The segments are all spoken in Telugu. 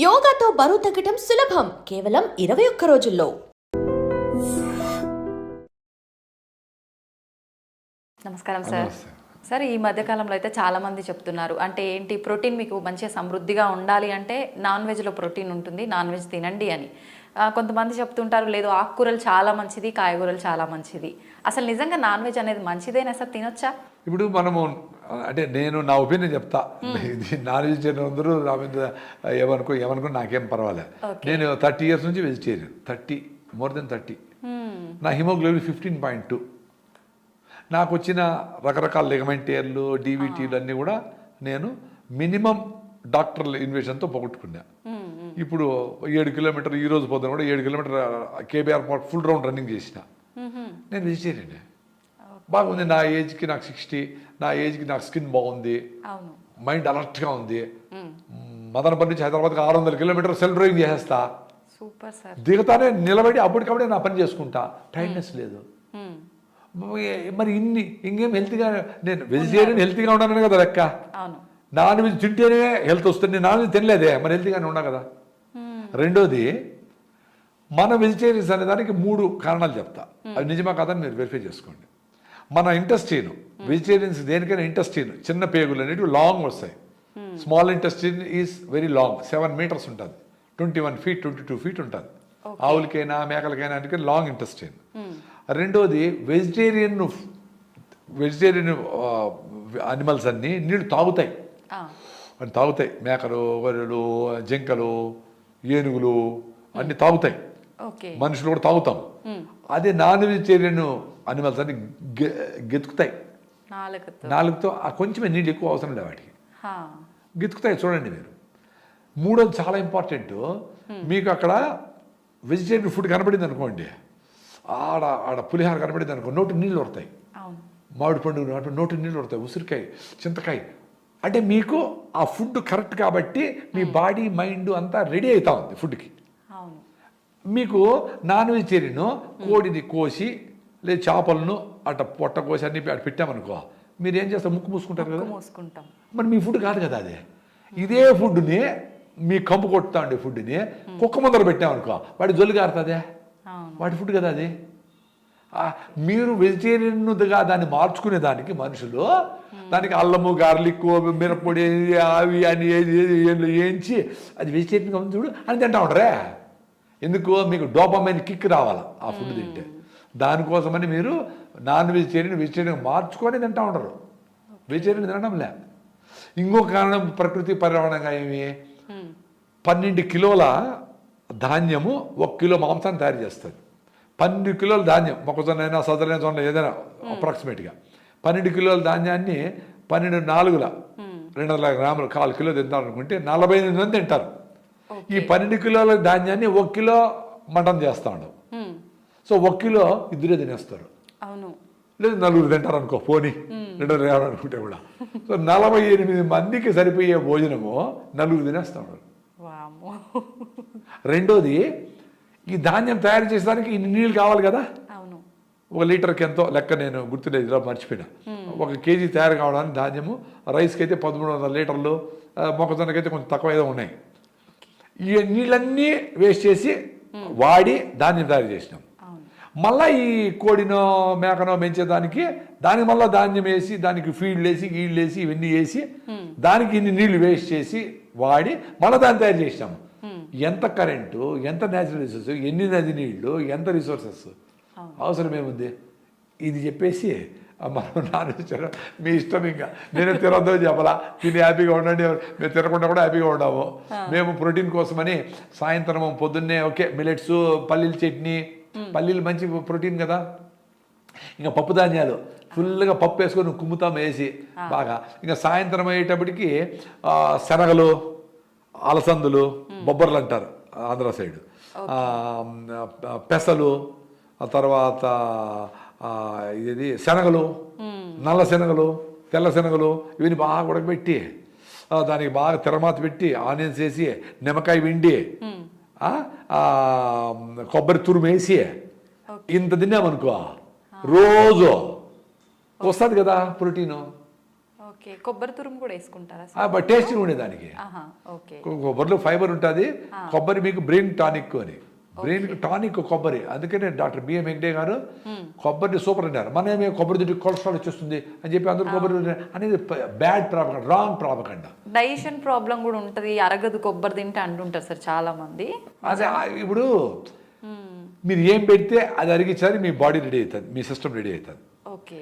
యోగాతో బరువు తగ్గటం సులభం కేవలం 21 రోజుల్లో. నమస్కారం సార్. సార్, ఈ మధ్యకాలంలో అయితే చాలామంది చెప్తున్నారు, అంటే ఏంటి, ప్రోటీన్ మీకు మంచిగా సమృద్ధిగా ఉండాలి అంటే నాన్ వెజ్లో ప్రోటీన్ ఉంటుంది, నాన్ వెజ్ తినండి అని. కొంతమంది చెప్తుంటారు, లేదు ఆకుకూరలు చాలా మంచిది, కాయగూరలు చాలా మంచిది. అసలు నిజంగా నాన్ వెజ్ అనేది మంచిదేనా సార్, తినొచ్చా? ఇప్పుడు మనము అంటే నేను నా ఒపీనియన్ చెప్తా. ఇది నాన్ వెజిటేరియన్ అందరూ నా మీద ఏమనుకో నాకేం పర్వాలేదు. నేను 30 years నుంచి వెజిటేరియన్, మోర్ దెన్ 30. నా హిమోగ్లోబిన్ 15.2. నాకు వచ్చిన రకరకాల లిగమెంటేర్లు, డీవీటీలు అన్నీ కూడా నేను మినిమం డాక్టర్ల ఇన్వెషన్తో పోగొట్టుకున్నా. ఇప్పుడు 7 kilometers ఈ రోజు పోతాను కూడా 7 kilometers KBR full round running చేసిన. నేను వెజిటేరియన్. బాగుంది. నా ఏజ్కి నాకు 60, నా ఏజ్కి నాకు స్కిన్ బాగుంది, మైండ్ అలర్ట్గా ఉంది. మదనపల్లి నుంచి హైదరాబాద్కి 600 kilometers సెల్ఫ్ డ్రైవింగ్ చేసేస్తా. Super sir. దిగుతానే నిలబడి అప్పటికప్పుడే నా పని చేసుకుంటా. టైర్డ్నెస్ లేదు. మరి ఇంకేం హెల్తీగా, నేను వెజిటేరియన్ హెల్తీగా ఉన్నాను కదా లెక్క. నాన్ వెజ్ తింటేనే హెల్త్ వస్తుంది. నేను నాన్ వెజ్ తినలేదే, మరి హెల్తీగానే ఉన్నా కదా. రెండోది, మన వెజిటేరియన్స్ అనే దానికి 3 కారణాలు చెప్తా. అది నిజమా కాదని మీరు వెరిఫై చేసుకోండి. మన ఇంటెస్టైన్, వెజిటేరియన్స్ దేనికైనా ఇంటెస్టైన్, చిన్న పేగులు అనేవి లాంగ్ వస్తాయి. Small intestine is very long, 7 meters ఉంటుంది, 21 feet 22 feet ఉంటుంది. ఆవులకైనా మేకలకైనా అంటే లాంగ్ ఇంటెస్టైన్. రెండోది, వెజిటేరియన్ అనిమల్స్ అన్నీ నీళ్ళు తాగుతాయి. మేకలు, గొర్రెలు, జింకలు, ఏనుగులు అన్నీ తాగుతాయి. మనుషులు కూడా తాగుతాం. అదే నాన్ వెజిటేరియన్ అనిమల్స్ అన్ని గెతుకుతాయి నాలుగుతో. కొంచెమే నీళ్ళు ఎక్కువ అవసరం లేదు వాటికి, గెతుకుతాయి. చూడండి మీరు. మూడోది చాలా ఇంపార్టెంట్. మీకు అక్కడ వెజిటేరియన్ ఫుడ్ కనబడింది అనుకోండి, ఆడ పులిహార కనబడింది అనుకో, నోటి నీళ్ళు వస్తాయి. మామిడి పండు నోటి నీళ్ళు వస్తాయి, ఉసిరికాయ, చింతకాయ. అంటే మీకు ఆ ఫుడ్ కరెక్ట్ కాబట్టి మీ బాడీ మైండ్ అంతా రెడీ అవుతా ఉంది ఫుడ్కి. మీకు నాన్ వెజిటేరియన్ కోడిని కోసి లేదా చేపలను అట్ట పొట్ట కోసి అన్ని అటు పెట్టామనుకో, మీరు ఏం చేస్తారు, ముక్కు మూసుకుంటారు కదా. మరి మీ ఫుడ్ కాదు కదా అది. ఇదే ఫుడ్ని మీ కంపు కొట్టుతా ఉండే ఫుడ్ని కుక్క ముందర పెట్టామనుకో, వాడి జొల్లు కారుతుందే, వాడి ఫుడ్ కదా అది. మీరు వెజిటేరియన్గా దాన్ని మార్చుకునే దానికి మనుషులు దానికి అల్లము, గార్లిక్, మిరప్పొడి, అవి అని వేయించి అది వెజిటేరియన్గా ఉంది చూడు అని తింటా ఉంటారే. ఎందుకు? మీకు డోపమైన్ కిక్ రావాలి ఆ ఫుడ్ తింటే. దానికోసమని మీరు నాన్ వెజిటేరియన్ మార్చుకొని తింటా ఉంటారు. వెజిటేరియన్ తినడంలే. ఇంకొక కారణం ప్రకృతి పర్యావరణంగా ఏమి, 12 kilos ధాన్యము 1 kilo మాంసాన్ని తయారు చేస్తుంది. 12 kilos ధాన్యం, మొక్కజొన్న అయినా సదరైన జొన్న ఏదైనా అప్రాక్సిమేట్గా 12 kilos ధాన్యాన్ని 12 4 200 grams 1/4 kilo తింటారు అనుకుంటే 48 మంది తింటారు. ఈ 12 kilos ధాన్యాన్ని 1 kilo మటన్ చేస్తా ఉండవు. సో 1 kilo ఇద్దరే తినేస్తారు. లేదు 4 తింటారు అనుకో, పోనీ 200 అనుకుంటే కూడా. సో 48 మందికి సరిపోయే భోజనము 4 తినేస్తా ఉన్నారు. రెండోది, ఈ ధాన్యం తయారు చేసేదానికి ఇన్ని నీళ్ళు కావాలి కదా. 1 లీటర్కి ఎంతో లెక్క నేను గుర్తులేదు, ఇలా మర్చిపోయినా. 1 kg తయారు కావడానికి ధాన్యము, రైస్కి అయితే 1300 లీటర్లు, మొక్కజొన్నకైతే కొంచెం తక్కువ ఏదో ఉన్నాయి. ఈ నీళ్ళన్నీ వేస్ట్ చేసి వాడి ధాన్యం తయారు చేసినాం. మళ్ళీ ఈ కోడినో మేకనో పెంచేదానికి దానికి మళ్ళీ ధాన్యం వేసి, దానికి ఫీడ్లు వేసి, గీళ్ళు వేసి, ఇవన్నీ వేసి దానికి ఇన్ని నీళ్లు వేస్ట్ చేసి వాడి మళ్ళీ దాన్ని తయారు చేసినాము. ఎంత కరెంటు, ఎంత న్యాచురల్ రిసోర్స్, ఎన్ని నది నీళ్లు, ఎంత రిసోర్సెస్ అవసరం ఏముంది. ఇది చెప్పేసి మనం నాన్ వెజిటేరియన్ మీ ఇష్టం, ఇంకా నేను తినొద్దో చెప్పాలా, తిని హ్యాపీగా ఉండండి, మేము తినకుండా కూడా హ్యాపీగా ఉన్నాము. మేము ప్రోటీన్ కోసమని సాయంత్రం పొద్దున్నే ఓకే మిల్లెట్స్, పల్లీల చట్నీ, పల్లీలు మంచి ప్రోటీన్ కదా. ఇంకా పప్పు ధాన్యాలు ఫుల్గా పప్పు వేసుకొని కుమ్ముతాం వేసి బాగా. ఇంకా సాయంత్రం అయ్యేటప్పటికి శనగలు, అలసందులు, బొబ్బర్లు అంటారు ఆంధ్ర సైడ్, పెసలు, ఆ తర్వాత ఇది శనగలు, నల్ల శనగలు, తెల్ల శనగలు, ఇవన్నీ బాగా ఉడకబెట్టి దానికి బాగా తెరమాత పెట్టి ఆనియన్స్ వేసి, నిమ్మకాయ విండి, కొబ్బరి తురుము వేసి ఇంత తిన్నామనుకో రోజు వస్తుంది కదా ప్రోటీను. ఓకే, కొబ్బరి తురుము కూడా వేసుకుంటారా? టేస్ట్గా ఉండేదానికి. ఓకే, కొబ్బరిలో ఫైబర్ ఉంటుంది. కొబ్బరి మీకు బ్రెయిన్ టానిక్ అని, బ్రెయిన్ టానిక్ కొబ్బరి. అందుకనే డాక్టర్ బిఎం హెగ్డే గారు కొబ్బరిని సూపర్ అన్నారు. మనమే కొబ్బరి తింటే కొలెస్ట్రాల్ వచ్చేస్తుంది అని చెప్పి అందరూ కొబ్బరి అనేది bad propaganda, wrong propaganda. Digestion problem కూడా ఉంటుంది, అరగదు కొబ్బరి తింటే అంటుంటారు సార్ చాలా మంది. అదే ఇప్పుడు మీరు ఏం పెడితే అది అరిగించాలి, మీ బాడీ రెడీ అవుతుంది, మీ సిస్టమ్ రెడీ అవుతుంది.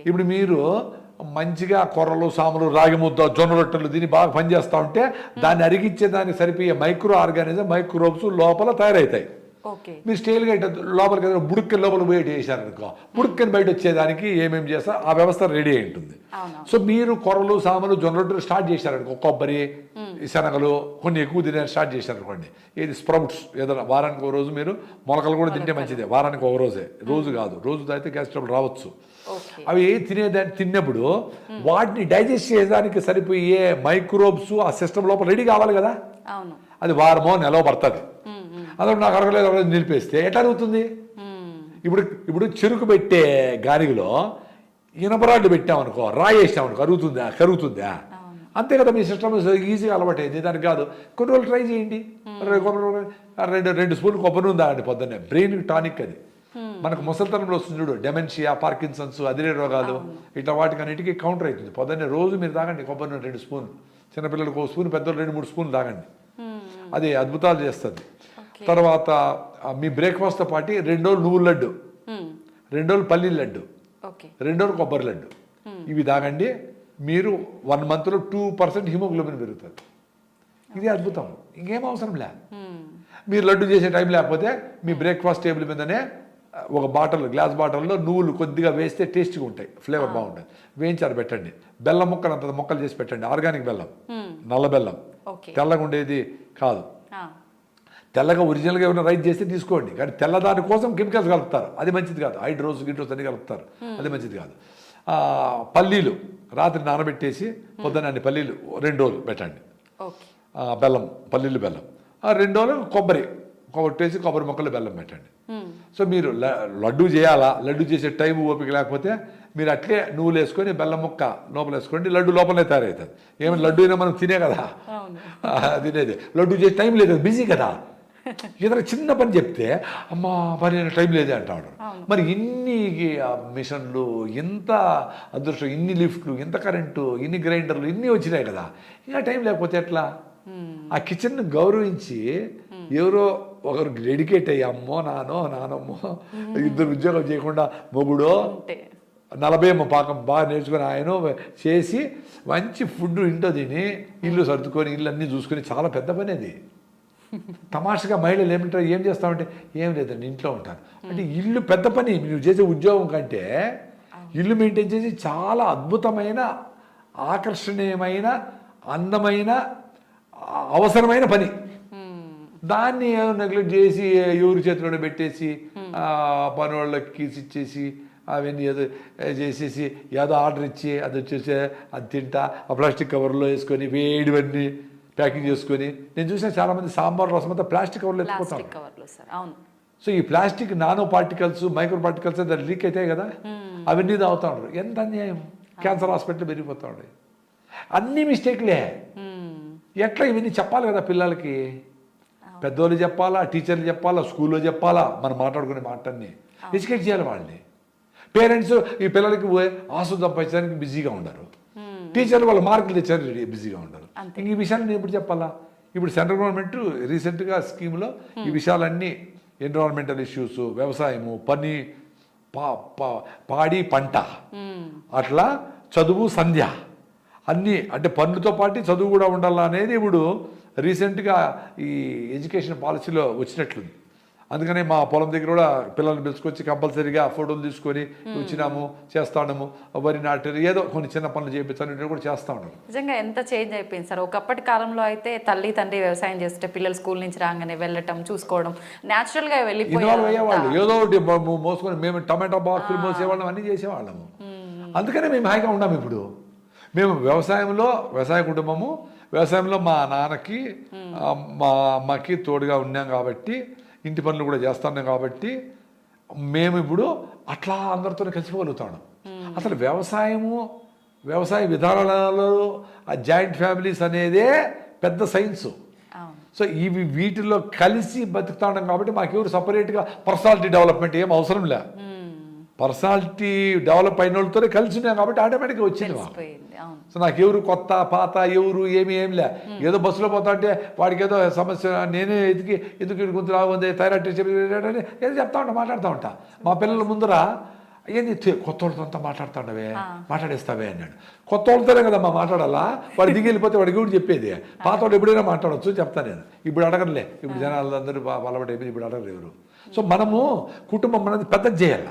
ఇప్పుడు మీరు మంచిగా కొర్రలు, సాములు, రాగి ముద్ద, జొన్న రొట్టెలు దీన్ని బాగా పనిచేస్తూ ఉంటే దాన్ని అరిగించే దానికి సరిపోయే మైక్రో ఆర్గానిజం, మైక్రోబ్స్ లోపల తయారవుతాయి. మీరు స్టైల్గా లోపలికి ఏదైనా బుడుక్కని లోపల పోయి వేసారనుకో, బుడుక్కని బయట వచ్చేదానికి ఏమేమి చేస్తా ఆ వ్యవస్థ రెడీ అయి ఉంటుంది. సో మీరు కొర్రలు, సాములు, జొన్న రొట్టెలు స్టార్ట్ చేశారనుకో, కొబ్బరి, శనగలు కొన్ని ఎక్కువ తినే స్టార్ట్ చేశారనుకోండి, ఏది స్ప్రౌట్స్ ఏదైనా వారానికి ఒక రోజు మీరు మొలకలు కూడా తింటే మంచిదే. వారానికి ఒక రోజే, రోజు కాదు. రోజు తాగితే గ్యాస్ ట్రబుల్ రావచ్చు. అవి తినేదాన్ని తిన్నప్పుడు వాటిని డైజెస్ట్ చేయడానికి సరిపోయే మైక్రోబ్స్ ఆ సిస్టమ్ లోపల రెడీ కావాలి కదా. అది వారమో నెలలో పడుతుంది. అదే నాకు అరగలేదు నిలిపేస్తే ఎట్లా అరుగుతుంది? ఇప్పుడు చెరుకు పెట్టే గానిలో ఇనపరాళ్ళు పెట్టామనుకో, రాయి వేసామనుకో, కరుగుతుందా? అంతే కదా. మీ సిస్టమ్ ఈజీగా అలవాటైంది, దానికి కాదు. కొన్ని రోజులు ట్రై చేయండి. 2 స్పూన్లు కొబ్బరి నూనె తాగండి పొద్దున్నే. బ్రెయిన్ టానిక్ అది. మనకు ముసలితనంలో వస్తుంది చూడు, డెమెన్షియా, పార్కిన్సన్స్, అదిరే రోగాలు, ఇట్లా వాటికన్నిటికీ కౌంటర్ అవుతుంది. పొద్దున్నే రోజు మీరు తాగండి కొబ్బరి నూనె 2 స్పూన్లు. చిన్నపిల్లలకు 1 స్పూన్, పెద్దలు 2-3 స్పూన్లు తాగండి. అది అద్భుతాలు చేస్తుంది. తర్వాత మీ బ్రేక్ఫాస్ట్తో పాటు 2 రోజులు నువ్వుల లడ్డు, 2 రోజులు పల్లీల లడ్డు, 2 రోజులు కొబ్బరి లడ్డు, ఇవి తాగండి. మీరు 1 మంత్లో 2% హిమోగ్లోబిన్ పెరుగుతుంది. ఇది అద్భుతం, ఇంకేం అవసరం లే. మీరు లడ్డు చేసే టైం లేకపోతే మీ బ్రేక్ఫాస్ట్ టేబుల్ మీదనే ఒక గ్లాస్ బాటిల్లో నువ్వులు కొద్దిగా వేస్తే టేస్ట్గా ఉంటాయి, ఫ్లేవర్ బాగుంటుంది. వేయించారు పెట్టండి. బెల్లం ముక్కలు అంత మొక్కలు చేసి పెట్టండి. ఆర్గానిక్ బెల్లం, నల్ల బెల్లం, తెల్లగా ఉండేది కాదు. తెల్లగా ఒరిజినల్గా ఏమైనా రైస్ చేస్తే తీసుకోండి, కానీ తెల్లదాని కోసం కెమికల్స్ కలుపుతారు, అది మంచిది కాదు. హైడ్రోస్ అన్ని కలుపుతారు, అది మంచిది కాదు. పల్లీలు రాత్రి నానబెట్టేసి పొద్దున్న అన్ని పల్లీలు 2 రోజులు పెట్టండి. బెల్లం, పల్లీలు, బెల్లం 2 రోజులు కొబ్బరి కొట్టేసి కొబ్బరి మొక్కలు బెల్లం పెట్టండి. సో మీరు లడ్డు చేయాలా, లడ్డు చేసే టైం ఓపిక లేకపోతే మీరు అట్లే నువ్వులు వేసుకొని బెల్లం ముక్క లోపల వేసుకోండి, లడ్డు లోపలనే తయారవుతుంది. ఏమైనా లడ్డు అయినా మనం తినే కదా తినేది, లడ్డు చేసే టైం లేదు, బిజీ కదా. ఏదైనా చిన్న పని చెప్తే అమ్మా పని టైం లేదే అంటాడు. మరి ఇన్ని మిషన్లు, ఇంత అదృష్టం, ఇన్ని లిఫ్ట్లు, ఇంత కరెంటు, ఇన్ని గ్రైండర్లు, ఇన్ని వచ్చినాయి కదా, ఇంకా టైం లేకపోతే ఎట్లా? ఆ కిచెన్ను గౌరవించి ఎవరో ఒకరు డెడికేట్ అయ్యి అమ్మో నానమ్మో 2 ఉద్యోగం చేయకుండా మొగుడో 40 పాకం బాగా నేర్చుకొని ఆయన చేసి మంచి ఫుడ్ ఇంట్లో తిని ఇల్లు సర్దుకొని ఇల్లు అన్నీ చూసుకొని చాలా పెద్ద పని అది. తమాషగా మహిళలు ఏమంటారు, ఏం చేస్తామంటే ఏం లేదండి ఇంట్లో ఉంటాను అంటే, ఇల్లు పెద్ద పని. నువ్వు చేసే ఉద్యోగం కంటే ఇల్లు మెయింటైన్ చేసి చాలా అద్భుతమైన, ఆకర్షణీయమైన, అందమైన, అవసరమైన పని. దాన్ని నెగ్లెక్ట్ చేసి ఎవరి చేతిలో పెట్టేసి పని వాళ్ళకి ఇచ్చేసి అవన్నీ ఏదో చేసేసి ఏదో ఆర్డర్ ఇచ్చి అది వచ్చేసి అది తింటా ఆ ప్లాస్టిక్ కవర్లో వేసుకొని వేడివన్నీ ప్యాకింగ్ చేసుకొని. నేను చూసిన చాలామంది సాంబార్ రసం అంతా ప్లాస్టిక్ కవర్లో ఎత్తుకుపోతాను. సో ఈ plastic nano particles, micro particles దాన్ని లీక్ అవుతాయి కదా, అవన్నీ తాగుతూ ఉంటారు. ఎంత అన్యాయం. క్యాన్సర్ హాస్పిటల్ పెరిగిపోతూ ఉండే అన్ని మిస్టేక్లే. ఎట్లా ఇవన్నీ చెప్పాలి కదా పిల్లలకి, పెద్దోళ్ళు చెప్పాలా, టీచర్లు చెప్పాలా, స్కూల్లో చెప్పాలా, మనం మాట్లాడుకునే మాటన్ని ఎడ్యుకేట్ చేయాలి వాళ్ళని. పేరెంట్స్ ఈ పిల్లలకి ఆసు సంపాదించడానికి బిజీగా ఉండరు, టీచర్లు వాళ్ళ మార్కులు తెచ్చారు బిజీగా ఉండరు. ఇంక ఈ విషయాలు నేను ఎప్పుడు చెప్పాలా? ఇప్పుడు సెంట్రల్ గవర్నమెంట్ రీసెంట్గా స్కీమ్లో ఈ విషయాలన్నీ, ఎన్విరాన్మెంటల్ ఇష్యూస్, వ్యవసాయము, పని, పాడి పంట, అట్లా చదువు, సంధ్య అన్నీ, అంటే పనులతో పాటు చదువు కూడా ఉండాలా అనేది ఇప్పుడు రీసెంట్గా ఈ ఎడ్యుకేషన్ పాలసీలో వచ్చినట్లుంది. అందుకనే మా పొలం దగ్గర కూడా పిల్లల్ని పిలుచుకొచ్చి కంపల్సరీగా ఫోటోలు తీసుకొని వచ్చినాము, చేస్తా ఉన్నాము, వరి నాటారు, ఏదో కొన్ని చిన్న పనులు చేయించాలని కూడా చేస్తూ ఉన్నాము. నిజంగా ఎంత చేంజ్ అయిపోయింది సార్. ఒకప్పటి కాలంలో అయితే తల్లి తండ్రి వ్యవసాయం చేస్తే పిల్లలు స్కూల్ నుంచి రాగానే వెళ్ళటం, చూసుకోవడం, న్యాచురల్గా ఇన్వాల్వ్ అయ్యేవాళ్ళు. ఏదో ఒకటి మోసుకొని మేము టమాటా బాక్సులు మోసేవాళ్ళం, అన్నీ చేసేవాళ్ళము. అందుకనే మేము హాయిగా ఉన్నాము. ఇప్పుడు మేము వ్యవసాయ కుటుంబము, వ్యవసాయంలో మా నాన్నకి మా అమ్మకి తోడుగా ఉన్నాం కాబట్టి, ఇంటి పనులు కూడా చేస్తున్నాం కాబట్టి మేము ఇప్పుడు అట్లా అందరితో కలిసిపోగలుగుతాం. అసలు వ్యవసాయము వ్యవసాయ విధానాలలో ఆ జాయింట్ ఫ్యామిలీస్ అనేదే పెద్ద సైన్సు. అవును. సో వీటిల్లో కలిసి బతుకుతా ఉన్నాం కాబట్టి మాకెవరు సపరేట్గా పర్సనాలిటీ డెవలప్మెంట్ ఏం అవసరం లే. పర్సనాలిటీ డెవలప్ అయిన వాళ్ళతోనే కలిసి ఉన్నాం కాబట్టి ఆటోమేటిక్గా వచ్చింది మాకు. తెలిసిపోయింది. అవును. సో నాకు ఎవరు కొత్త పాత ఎవరు ఏం లే. ఏదో బస్సులో పోతా అంటే వాడికి ఏదో సమస్య నేనే ఎందుకు వీడి గుంతు రాగుంది థైరాయిడ్ ఏదో చెప్తా ఉంటా, మాట్లాడుతూ ఉంటా. మా పిల్లల ముందర ఏంది కొత్త వాళ్ళతో అంతా మాట్లాడుతుండవే, మాట్లాడేస్తావే అన్నాడు. కొత్త వాళ్ళతోనే కదమ్మా మాట్లాడాలా, వాడు దిగి వెళ్ళిపోతే వాడికి కూడా చెప్పేది. పాత వాళ్ళు ఎప్పుడైనా మాట్లాడవచ్చు చెప్తాను నేను. ఇప్పుడు అడగలే, ఇప్పుడు జనాలు అందరూ అలవాటు ఇప్పుడు అడగరు ఎవరు. సో మనము కుటుంబం అనేది పెద్దది చేయాల.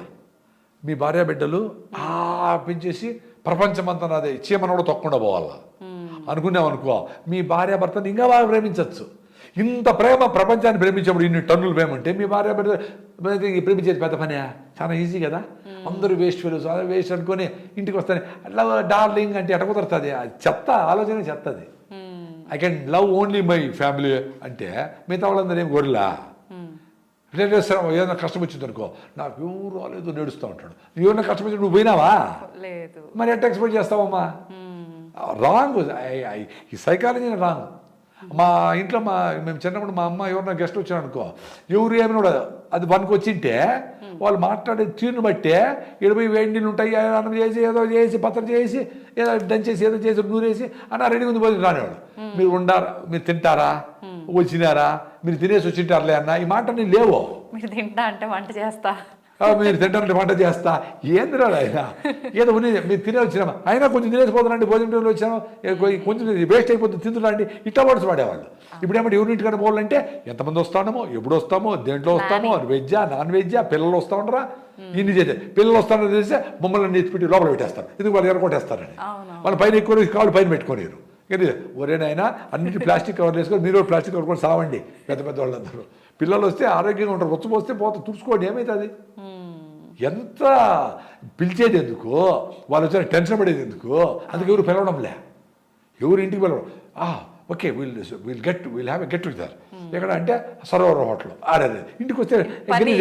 మీ భార్య బిడ్డలు పెంచేసి ప్రపంచమంతా నాదే చీమనోడు తొక్కకుండా పోవాలా అనుకున్నామనుకో, మీ భార్య భర్తను ఇంకా బాగా ప్రేమించవచ్చు. ఇంత ప్రేమ ప్రపంచాన్ని ప్రేమించేప్పుడు ఇన్ని టన్నులు ప్రేమ ఉంటే మీ భార్య బిడ్డ ప్రేమించేది పెద్ద పనే, చాలా ఈజీ కదా. అందరూ వేస్ట్ ఫెలోస్ వేస్ట్ అనుకొని ఇంటికి వస్తానే అట్లా డార్లింగ్ అంటే ఎట్ట కుదురుతుంది, అది చెత్త ఆలోచన చెత్తది. I can love only my family అంటే మిగతా వాళ్ళందరూ ఏం గొర్రెలా. రిలేటివ్స్ ఏదైనా కష్టం వచ్చింది అనుకో, నాకు ఎవరు రాలేదు నేడుస్తూ ఉంటాడు. ఎవరైనా కష్టం వచ్చి నువ్వు పోయినావా లేదు, మరి ఎట్లా ఎక్స్పెక్ట్ చేస్తావమ్మా? రాంగ్, ఈ సైకాలజీ రాంగ్. మా ఇంట్లో మేము చిన్నప్పుడు మా అమ్మ ఎవరైనా గెస్ట్ వచ్చాను అనుకో, ఎవరు ఏమైనా కూడా అది వన్కి వచ్చింటే వాళ్ళు మాట్లాడే తీరును బట్టే 70 వేడి నీళ్ళు ఉంటాయి, అన్నం చేసి ఏదో చేసి పత్రం చేసి ఏదో దంచేసి ఏదో చేసి నూరేసి అన్న రెడీ ఉంది పోయి రానివాడు. మీరు ఉండారా, మీరు తింటారా, వచ్చినారా, మీరు తినేసి వచ్చింటారులే అన్న, ఈ మాట నేను లేవు. మీరు తింటా అంటే వంట చేస్తా, మీరు తింటారంటే వంట చేస్తా, ఏంది రాడు ఆయన ఏదో ఉన్నది మీరు తినే వచ్చినామా, అయినా కొంచెం తినేసిపోతానండి, భోజనం వచ్చాము కొంచెం వేస్ట్ అయిపోతుంది తింటున్నాండి, ఇట్లా వర్డ్స్ వాడేవాళ్ళు. ఇప్పుడు ఏమంటే ఎవరింటికన్నా పోవాలంటే ఎంతమంది వస్తామో, ఎప్పుడు వస్తామో, దేంట్లో వస్తామో, వెజ్జా నాన్ వెజ్జా, పిల్లలు వస్తూ ఉండరా, ఇన్ని చేస్తే పిల్లలు వస్తారని తెలిస్తే మమ్మల్ని నెత్తిపెట్టి లోపల పెట్టేస్తారు. ఎందుకు వాళ్ళు ఎరగొట్టేస్తారని వాళ్ళు పైన ఎక్కువ కాళ్ళు పైన పెట్టుకోలేరు. ఒరేనైనా అన్నింటి ప్లాస్టిక్ కవర్లు వేసుకొని మీరు ప్లాస్టిక్ కవర్ కూడా సావండి పెద్ద పెద్ద వాళ్ళందరూ. పిల్లలు వస్తే ఆరోగ్యంగా ఉంటారు, రొచ్చు పోస్తే పోతే తుడుచుకోండి, ఏమవుతుంది? ఎంత పిలిచేది ఎందుకు, వాళ్ళు వచ్చిన టెన్షన్ పడేది ఎందుకు? అందుకు ఎవరు పిలవడంలే, ఎవరు ఇంటికి పిలవడం. Okay will have a get together ఎక్కడ అంటే సరోవరం హోటల్ అదే ఇంటికి వస్తే పని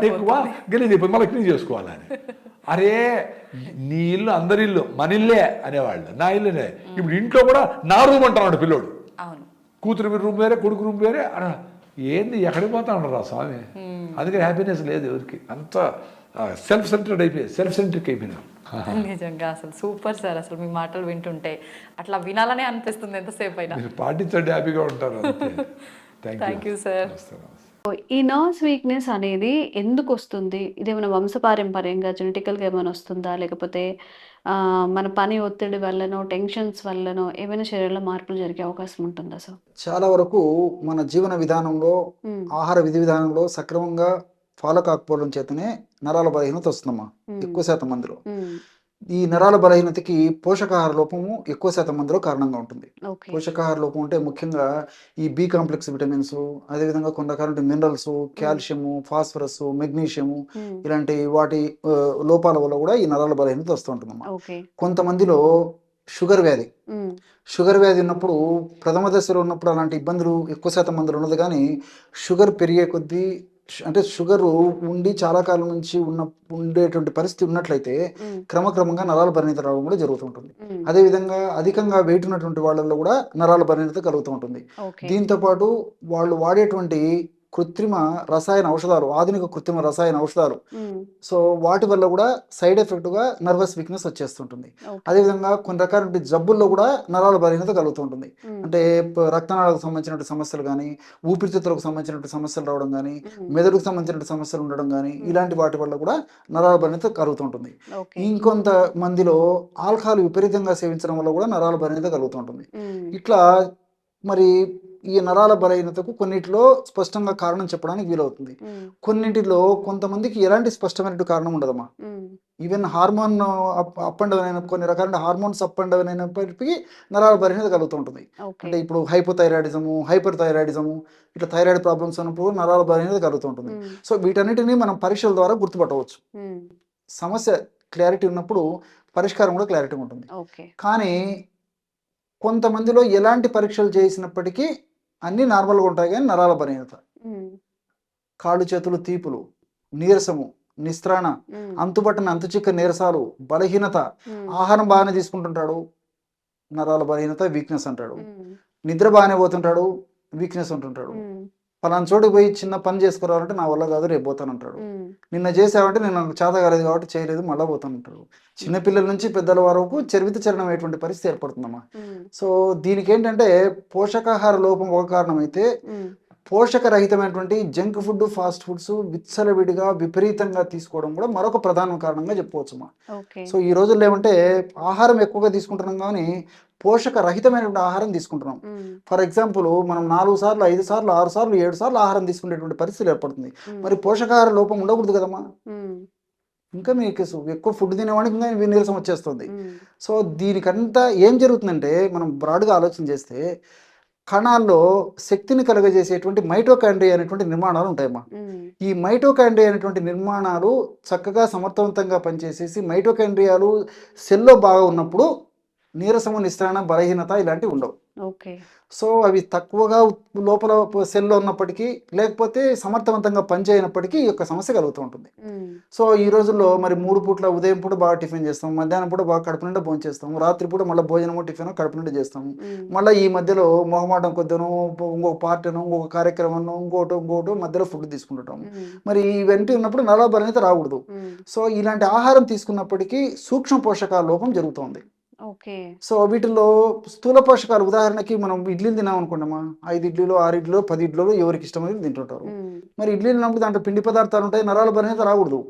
ఎక్కువ గెలీజ్ అయిపోతుంది, మళ్ళీ క్లీన్ చేసుకోవాలని. అరే నీ ఇల్లు అందరి ఇల్లు మన ఇల్లే అనేవాళ్ళు, నా ఇల్లునే. ఇప్పుడు ఇంట్లో కూడా నా రూమ్ అంటున్నాడు పిల్లోడు, కూతురు రూమ్ వేరే కొడుకు రూమ్ వేరే. ఏంది ఎక్కడికి పోతా ఉండరు రా స్వామి. అందుకని హ్యాపీనెస్ లేదు ఎవరికి, అంత సెల్ఫ్ సెంటర్డ్ అయిపోయి సెల్ఫ్ సెంట్రిక్ అయిపోయినారు. నిజంగా అసలు సూపర్ సార్, అసలు మీ మాటలు వింటుంటే అట్లా వినాలనే అనిపిస్తుంది ఎంతసేపు అయినా. పాటించండి, హ్యాపీగా ఉంటారు. Thank you sir. ఈ నర్వ్స్ వీక్నెస్ అనేది ఎందుకు వస్తుంది? ఇదేమైనా వంశపారంపర్యంగా జెనెటికల్గా ఏమైనా వస్తుందా, లేకపోతే మన పని ఒత్తిడి వల్లనో టెన్షన్స్ వల్లనో ఏమైనా శరీరంలో మార్పులు జరిగే అవకాశం ఉంటుందా సార్? చాలా వరకు మన జీవన విధానంలో ఆహార విధి విధానంలో సక్రమంగా ఫాలో కాకపోవడం చేతనే నరాల బలహీనత వస్తుందమ్మా ఎక్కువ శాతం మందిలో. ఈ నరాల బలహీనతకి పోషకాహార లోపము ఎక్కువ శాతం మందిలో కారణంగా ఉంటుంది. పోషకాహార లోపం అంటే ముఖ్యంగా ఈ బి కాంప్లెక్స్ విటమిన్స్, అదేవిధంగా కొన్ని రకాల మినరల్స్, కాల్షియము, ఫాస్ఫరస్, మెగ్నీషియము ఇలాంటి వాటి లోపాల వల్ల కూడా ఈ నరాల బలహీనత వస్తూ ఉంటుందమ్మా. కొంతమందిలో షుగర్ వ్యాధి ఉన్నప్పుడు, ప్రథమ దశలో ఉన్నప్పుడు అలాంటి ఇబ్బందులు ఎక్కువ శాతం మందిలో ఉన్నది. కానీ షుగర్ పెరిగే కొద్దీ, అంటే షుగర్ ఉండి చాలా కాలం నుంచి ఉండేటువంటి పరిస్థితి ఉన్నట్లయితే క్రమక్రమంగా నరాల బలహీనత రావడం కూడా జరుగుతుంటుంది. అదేవిధంగా అధికంగా వెయిట్ ఉన్నటువంటి వాళ్ళల్లో కూడా నరాల బలహీనత కలుగుతూ ఉంటుంది. దీంతో పాటు వాళ్ళు వాడేటువంటి కృత్రిమ రసాయన ఔషధాలు, ఆధునిక కృత్రిమ రసాయన ఔషధాలు, సో వాటి వల్ల కూడా సైడ్ ఎఫెక్ట్ గా నర్వస్ వీక్నెస్ వచ్చేస్తుంటుంది. అదేవిధంగా కొన్ని రకాల జబ్బుల్లో కూడా నరాల బలహీనత కలుగుతుంటుంది. అంటే రక్తనాళాలకు సంబంధించిన సమస్యలు కానీ, ఊపిరితిత్తులకు సంబంధించిన సమస్యలు రావడం కానీ, మెదడుకు సంబంధించిన సమస్యలు ఉండడం కానీ, ఇలాంటి వాటి వల్ల కూడా నరాల బలహీనత కలుగుతుంటుంది. ఇంకొంత మందిలో ఆల్కహాల్ విపరీతంగా సేవించడం వల్ల కూడా నరాల బలహీనత కలుగుతుంటుంది. ఇట్లా మరి ఈ నరాల బలహీనతకు కొన్నిటిలో స్పష్టంగా కారణం చెప్పడానికి వీలవుతుంది. కొన్నింటిలో కొంతమందికి ఎలాంటి స్పష్టమైన కారణం ఉండదమ్మా. Even hormone up and down అయిన, కొన్ని రకాల హార్మోన్స్ అప్ అండ్ డౌన్ అయినప్పటికీ నరాల బలహీనత కలుగుతూ ఉంటుంది. అంటే ఇప్పుడు హైపోథైరాయిడిజము, హైపర్ థైరాయిడిజము, ఇట్లా థైరాయిడ్ ప్రాబ్లమ్స్ అన్నప్పుడు నరాల బలహీనత కలుగుతూ ఉంటుంది. సో వీటన్నిటిని మనం పరీక్షల ద్వారా గుర్తుపట్టవచ్చు. సమస్య క్లారిటీ ఉన్నప్పుడు పరిష్కారం కూడా క్లారిటీ ఉంటుంది. కానీ కొంతమందిలో ఎలాంటి పరీక్షలు చేసినప్పటికీ అన్ని నార్మల్గా ఉంటాయి, కానీ నరాల బలహీనత, కాళ్ళు చేతులు తీపులు, నీరసము, నిస్త్రాణ, అంతుపట్టని అంతుచిక్క నీరసాలు, బలహీనత, ఆహారం బాగానే తీసుకుంటుంటాడు, నరాల బలహీనత, వీక్నెస్ అంటాడు. నిద్ర బాగానే పోతుంటాడు, వీక్నెస్ ఉంటుంటాడు. పలానా చోటుకి పోయి చిన్న పని చేసుకురావాలంటే నా వల్ల కాదు, రేపు పోతానంటాడు. నిన్న చేసావంటే నేను నాకు చేత కాలేదు కాబట్టి చేయలేదు, మళ్ళీ పోతానంటాడు. చిన్నపిల్లల నుంచి పెద్దల వరకు చరివిత చరణం అయ్యేటువంటి పరిస్థితి ఏర్పడుతుందమ్మా. సో దీనికి ఏంటంటే పోషకాహార లోపం ఒక కారణం అయితే, పోషకరహితమైనటువంటి జంక్ ఫుడ్, ఫాస్ట్ ఫుడ్స్ విచ్చలవిడిగా విపరీతంగా తీసుకోవడం కూడా మరొక ప్రధాన కారణంగా చెప్పుకోవచ్చమ్మా. సో ఈ రోజుల్లో ఏమంటే ఆహారం ఎక్కువగా తీసుకుంటున్నాం కానీ పోషకరహితమైనటువంటి ఆహారం తీసుకుంటున్నాం. ఫర్ ఎగ్జాంపుల్ మనం 4 సార్లు 5 సార్లు 6 సార్లు 7 సార్లు ఆహారం తీసుకునేటువంటి పరిస్థితి ఏర్పడుతుంది. మరి పోషకాహార లోపం ఉండకూడదు కదమ్మా. ఇంకా మీకు ఎక్కువ ఫుడ్ తినేవాడికి ఇంకా నీరసం వచ్చేస్తుంది. సో దీనికంతా ఏం జరుగుతుందంటే మనం బ్రాడ్గా ఆలోచన చేస్తే కణాల్లో శక్తిని కలుగజేసేటువంటి మైటోకాండ్రియా అనేటువంటి నిర్మాణాలు ఉంటాయమ్మా. ఈ మైటోకాండ్రియా అనేటువంటి నిర్మాణాలు చక్కగా సమర్థవంతంగా పనిచేసేసి మైటోకాండ్రియాలు సెల్లో బాగా ఉన్నప్పుడు నీరసము, నిస్త్రాణ, బలహీనత ఇలాంటివి ఉండవు. సో అవి తక్కువగా లోపల సెల్లో ఉన్నప్పటికీ లేకపోతే సమర్థవంతంగా పనిచేయనప్పటికీ ఈ యొక్క సమస్య కలుగుతూ ఉంటుంది. సో ఈ రోజుల్లో మరి 3 పూట్ల ఉదయం పూట బాగా టిఫిన్ చేస్తాం, మధ్యాహ్నం పూట బాగా కడుపు నిండా భోజనం చేస్తాం, రాత్రి పూట మళ్ళీ భోజనము టిఫిన్ కడుపు నిండా చేస్తాము. మళ్ళీ ఈ మధ్యలో మొహమాటం కొద్దను ఇంకొక పార్టీను, ఇంకొక కార్యక్రమం, ఇంకోటి మధ్యలో ఫుడ్ తీసుకుంటాం. మరి ఇవన్నీ ఉన్నప్పుడు నరాల బలహీనత రాకూడదు. సో ఇలాంటి ఆహారం తీసుకున్నప్పటికీ సూక్ష్మ పోషకాల లోపం జరుగుతుంది. సో వీటిల్లో స్థూల పోషకాలు ఉదాహరణకి మనం ఇడ్లీలు తిన్నాం అనుకున్నామా, 5 ఇడ్లీలు 6 ఇడ్లీలు 10 ఇడ్లీలు ఎవరికి ఇష్టమైనది తింటుంటారు. మరి ఇడ్లీలు తిన్నప్పుడు దాంట్లో పిండి పదార్థాలు ఉంటాయి, నరాల బలహీనత రాకూడదు.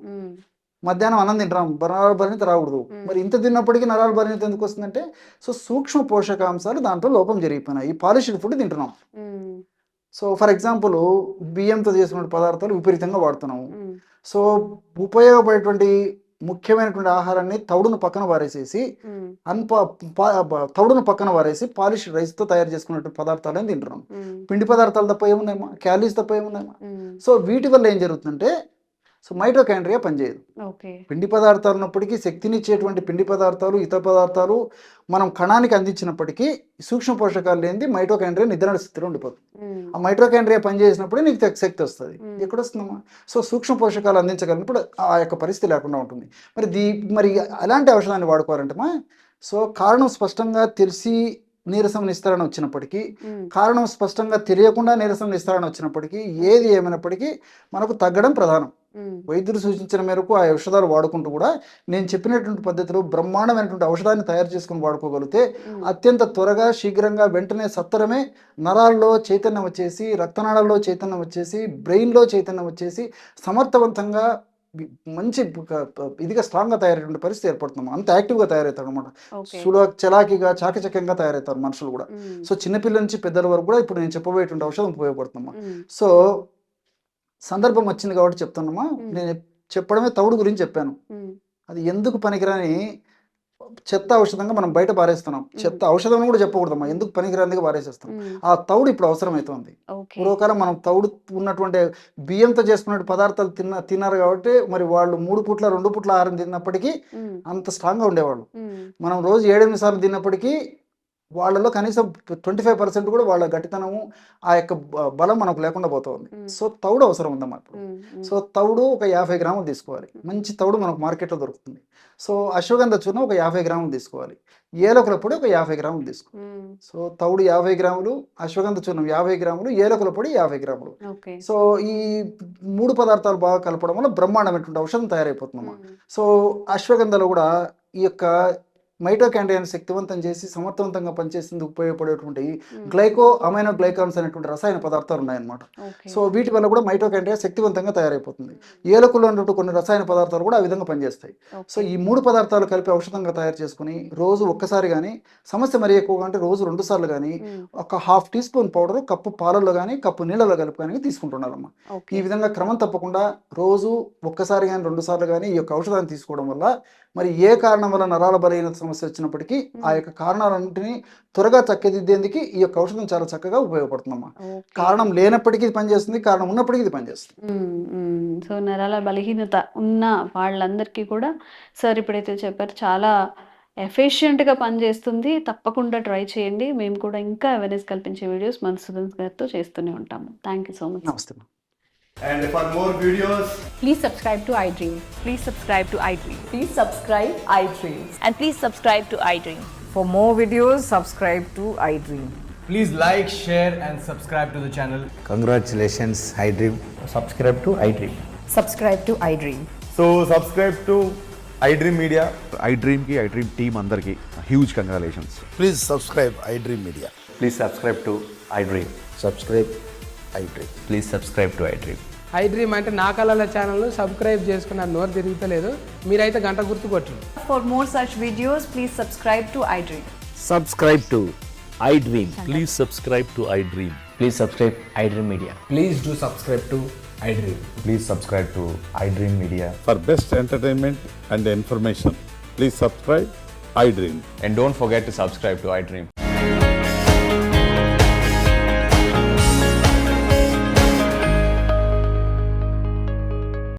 మధ్యాహ్నం అన్నం తింటాం, నరాల బలహీనత రాకూడదు. మరి ఇంత తిన్నప్పటికీ నరాల బలహీనత ఎందుకు వస్తుందంటే సో సూక్ష్మ పోషకాంశాలు దాంట్లో లోపం జరిగిపోయినాయి. పాలిష్డ్ ఫుడ్ తింటున్నాం. సో ఫర్ ఎగ్జాంపుల్ బియ్యంతో చేసిన పదార్థాలు విపరీతంగా వాడుతున్నాము. సో ఉపయోగపడేటువంటి ముఖ్యమైనటువంటి ఆహారాన్ని తౌడును పక్కన వారేసేసి తౌడును పక్కన వారేసి పాలిష్ రైస్తో తయారు చేసుకున్నటువంటి పదార్థాలని తింటున్నాం. పిండి పదార్థాలు తప్ప ఏమున్నాయమ్మా, క్యాలరీస్ తప్ప ఏమున్నాయమ్మా. సో వీటి వల్ల ఏం జరుగుతుందంటే సో మైటోకాండ్రియా పనిచేయదు. పిండి పదార్థాలు ఉన్నప్పటికీ శక్తినిచ్చేటువంటి పిండి పదార్థాలు, ఇతర పదార్థాలు మనం కణానికి అందించినప్పటికీ సూక్ష్మ పోషకాలు లేనిది మైటోకాండ్రియా నిద్రణ స్థితిలో ఉండిపోతుంది. ఆ మైటోకాండ్రియా పనిచేసినప్పుడు నీకు శక్తి వస్తుంది. ఎక్కడొస్తుందమ్మా? సో సూక్ష్మ పోషకాలు అందించగలిగినప్పుడు ఆ యొక్క పరిస్థితి లేకుండా ఉంటుంది. మరి అలాంటి ఔషధాన్ని వాడుకోవాలంటమ్మా సో కారణం స్పష్టంగా తెలిసి నీరసం, నిస్తరణ వచ్చినప్పటికీ, కారణం స్పష్టంగా తెలియకుండా నీరసం, నిస్తరణ వచ్చినప్పటికీ, ఏది ఏమైనప్పటికీ మనకు తగ్గడం ప్రధానం. వైద్యులు సూచించిన మేరకు ఆ ఔషధాలు వాడుకుంటూ కూడా నేను చెప్పినటువంటి పద్ధతిలో బ్రహ్మాండమైనటువంటి ఔషధాన్ని తయారు చేసుకుని వాడుకోగలిగితే అత్యంత త్వరగా, శీఘ్రంగా, వెంటనే సత్వరమే నరాల్లో చైతన్యం వచ్చేసి, రక్తనాళాల్లో చైతన్యం వచ్చేసి, బ్రెయిన్లో చైతన్యం వచ్చేసి సమర్థవంతంగా మంచి ఇదిగా స్ట్రాంగ్గా తయారయ్యేటువంటి పరిస్థితి ఏర్పడుతున్నాం. అంత యాక్టివ్గా తయారవుతారు అనమాట. చలాకీగా, చాకచక్యంగా తయారవుతారు మనుషులు కూడా. సో చిన్నపిల్లల నుంచి పెద్దల వరకు కూడా ఇప్పుడు నేను చెప్పబోయేటువంటి ఔషధం ఉపయోగపడుతుందమ్మా. సో సందర్భం వచ్చింది కాబట్టి చెప్తున్నామా. నేను చెప్పడమే తౌడు గురించి చెప్పాను. అది ఎందుకు పనికిరాని చెత్త ఔషధంగా మనం బయట పారేస్తున్నాం. చెత్త ఔషధం కూడా చెప్పకూడదమ్మా, ఎందుకు పనికిరానిగా పారేసేస్తాం. ఆ తౌడు ఇప్పుడు అవసరమవుతుంది. పూర్వకాలం మనం తౌడు ఉన్నటువంటి బియ్యంతో చేసుకునే పదార్థాలు తిన్నారు కాబట్టి మరి వాళ్ళు 3 పూట్ల 2 పూట్ల ఆహారం తిన్నప్పటికీ అంత స్ట్రాంగ్గా ఉండేవాళ్ళు. మనం రోజు 7-8 సార్లు తిన్నప్పటికీ వాళ్ళలో కనీసం 25% కూడా వాళ్ళ గట్టితనము, ఆ యొక్క బలం మనకు లేకుండా పోతుంది. సో తౌడు అవసరం ఉందమ్మా ఇప్పుడు. సో తౌడు ఒక 50 గ్రాములు తీసుకోవాలి. మంచి తౌడు మనకు మార్కెట్లో దొరుకుతుంది. సో అశ్వగంధ చూర్ణం ఒక 50 గ్రాములు తీసుకోవాలి. ఏలకుల పొడి ఒక 50 గ్రాములు తీసుకోవాలి. సో తౌడు 50 గ్రాములు, అశ్వగంధ చూర్ణం 50 గ్రాములు, ఏలకుల పొడి 50 గ్రాములు. సో ఈ 3 పదార్థాలు బాగా కలపడం వల్ల బ్రహ్మాండమైనటువంటి ఔషధం తయారైపోతుందమ్మా. సో అశ్వగంధలో కూడా ఈ యొక్క మైటోకాండ్రియాను శక్తివంతం చేసి సమర్థవంతంగా పనిచేసేందుకు ఉపయోగపడేటువంటి అమైనో గ్లైకాన్స్ అనేటువంటి రసాయన పదార్థాలు ఉన్నాయన్నమాట. సో వీటి వల్ల కూడా మైటోకాండ్రియా శక్తివంతంగా తయారైపోతుంది. ఏలకుల్లో ఉన్నటువంటి కొన్ని రసాయన పదార్థాలు కూడా ఆ విధంగా పనిచేస్తాయి. సో ఈ 3 పదార్థాలు కలిపి ఔషధంగా తయారు చేసుకుని రోజు ఒక్కసారి కానీ, సమస్య మరీ ఎక్కువగా అంటే రోజు 2 సార్లు కానీ, ఒక 1/2 టీ స్పూన్ పౌడర్ కప్పు పాలల్లో కానీ, కప్పు నీళ్ళలో కలిపి కానీ తీసుకుంటున్నారమ్మా. ఈ విధంగా క్రమం తప్పకుండా రోజు ఒక్కసారి కానీ 2 సార్లు కానీ ఈ యొక్క ఔషధాన్ని తీసుకోవడం వల్ల మరి ఏ కారణం వల్ల నరాల బలహీనత సమస్య వచ్చినప్పటికీ ఆ యొక్క కారణాలన్నింటినీ త్వరగా చక్కదిద్దేందుకు ఈ యొక్క ఔషధం చాలా చక్కగా ఉపయోగపడుతుందమ్మా. కారణం లేనప్పటికీ ఇది పనిచేస్తుంది, కారణం ఉన్నప్పటికీ ఇది పనిచేస్తుంది. సో నరాల బలహీనత ఉన్న వాళ్ళందరికీ కూడా సార్ ఇప్పుడైతే చెప్పారు చాలా ఎఫిషియెంట్గా పనిచేస్తుంది. తప్పకుండా ట్రై చేయండి. మేము కూడా ఇంకా అవేర్నెస్ కల్పించే వీడియోస్ మన సుధన్ గారితో చేస్తూనే ఉంటాము. Thank you so much. నమస్తే. And for more videos, Please subscribe to iDream. Please subscribe to iDream. Please subscribe iDreams. And please subscribe to iDream. For more videos, subscribe to iDream. please like, share, and subscribe to the channel. Congratulations, iDream. Subscribe to iDream. Subscribe to iDream. So subscribe to iDream Media. iDream की iDream team अंदर की huge congratulations. Please subscribe iDream Media. Please subscribe to iDream. Subscribe iDream. Please subscribe to iDream. iDream అంటే నా కళల ఛానల్ను సబ్స్క్రైబ్ చేసుకున్న నోరు తిరుగుతలేదు, మీరైతే గంట గుర్తు కొట్టండి. For more such videos, please subscribe to iDream. Subscribe to iDream. Please subscribe to iDream. Please subscribe iDream Media. Please do subscribe to iDream. Please subscribe to iDream Media. For best entertainment and information, please subscribe iDream. And don't forget to subscribe to iDream.